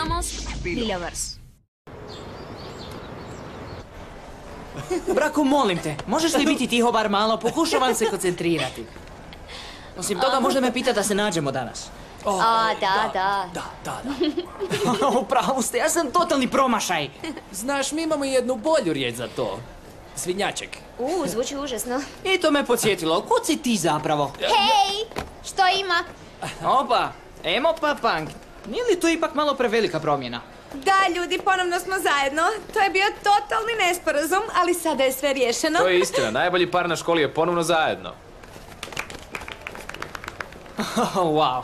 Somos Biljavers. Braku, molim te, možeš li biti tiho bar malo? Pokušavam se koncentrirati. Osim toga, možda me pita da se nađemo danas. Da. Upravo ste, ja sam totalni promašaj. Znaš, mi imamo jednu bolju riječ za to. Svinjaček. Zvuči užasno. I to me podsjetilo. Kud si ti zapravo? Hej, što ima? Opa, emo pa punk. Nije li to ipak malo prevelika promjena? Da, ljudi, ponovno smo zajedno. To je bio totalni nesporazum, ali sada je sve riješeno. To je istina, najbolji par na školi je ponovno zajedno. Wow,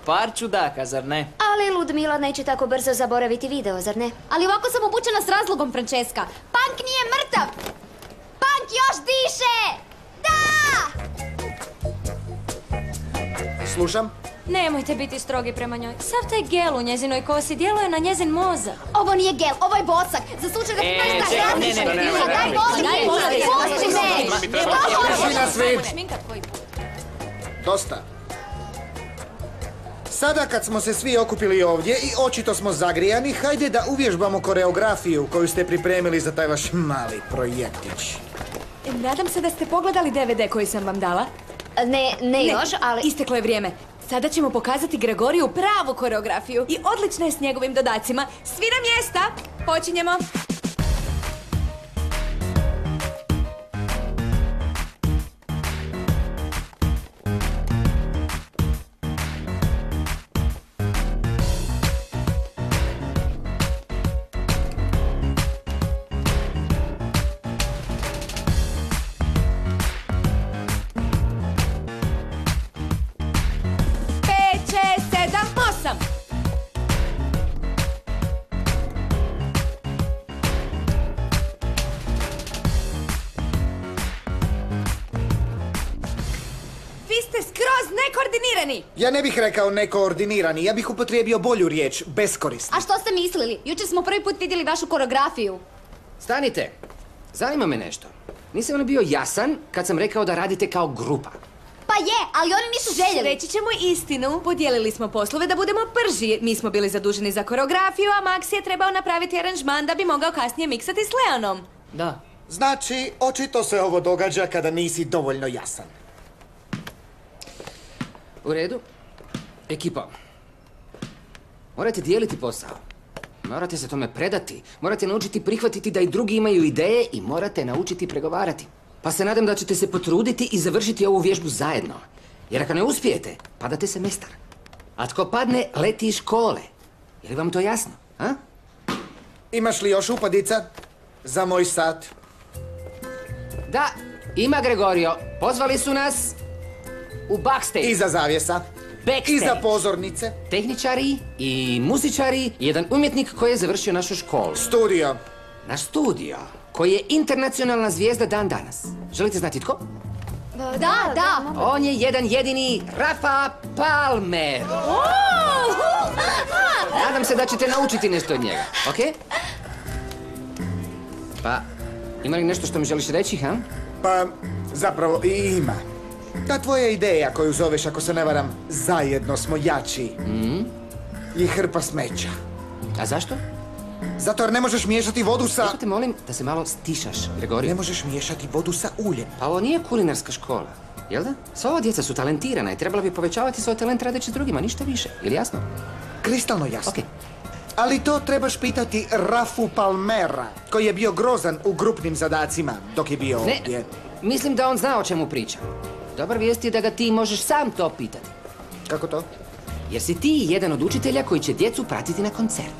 par čudaka, zar ne? Ali Ludmila neće tako brzo zaboraviti video, zar ne? Ali ovako sam obučena s razlogom, Francesca. Punk nije mrtav! Punk još diše! Da! Slušam? Nemojte biti strogi prema njoj. Sav taj gel u njezinoj kosi djeluje na njezin mozak. Ovo nije gel, ovo je bosak. Za slučaj da ti kažeš da radiš. Daj Tišina svi! Dosta. Sada kad smo se svi okupili ovdje i očito smo zagrijani, hajde da uvježbamo koreografiju koju ste pripremili za taj vaš mali projektić. Nadam se da ste pogledali DVD koji sam vam dala. Ne još, ali... Isteklo je vrijeme. Sada ćemo pokazati Gregoriju pravu koreografiju. I odlična je s njegovim dodacima. Svi na mjesta! Počinjemo! Nekoordinirani! Ja ne bih rekao nekoordinirani, ja bih upotrijebio bolju riječ, beskorisni. A što ste mislili? Jučer smo prvi put vidjeli vašu koreografiju. Stanite! Zanima me nešto. Nisam li bio jasan kad sam rekao da radite kao grupa? Pa je, ali oni nisu željeli. Reći ćemo istinu. Podijelili smo poslove da budemo brži. Mi smo bili zaduženi za koreografiju, a Max je trebao napraviti aranžman da bi mogao kasnije miksati s Leonom. Da. Znači, očito se ovo događa kada nisi dovoljno jasan. U redu. Ekipa. Morate dijeliti posao. Morate se tome predati. Morate naučiti prihvatiti da i drugi imaju ideje i morate naučiti pregovarati. Pa se nadam da ćete se potruditi i završiti ovu vježbu zajedno. Jer ako ne uspijete, padate semestar. A tko padne, leti iz škole. Je li vam to jasno? A? Imaš li još upadica za moj sat? Da, ima Gregorio. Pozvali su nas u backstage. Iza zavjesa. Backstage. Iza pozornice. Tehničari i muzičari i jedan umjetnik koji je završio našu školu. Studio. Naš studio, koji je internacionalna zvijezda dan danas. Želite znati tko? Da. On je jedan jedini Rafa Palmer. Nadam se da ćete naučiti nešto od njega, okej? Pa, ima li nešto što mi želiš reći, ha? Pa, zapravo i ima. Ta tvoja ideja koju zoveš, ako se ne varam, zajedno smo jači, je hrpa smeća. A zašto? Zato jer ne možeš miješati vodu sa... Zato te molim da se malo stišaš, Gregorio. Ne možeš miješati vodu sa uljem. Pa ovo nije kulinarska škola, jel da? Sva ova djeca su talentirana i trebala bi povećavati svoj talent radeći s drugima, ništa više. Je li jasno? Kristalno jasno. Okej. Ali to trebaš pitati Rafu Palmera, koji je bio grozan u grupnim zadacima dok je bio Ne, ovdje. mislim da on zna o čemu priča. Dobar vijest je da ga ti možeš sam to pitati. Kako to? Jer si ti jedan od učitelja koji će djecu pratiti na koncert.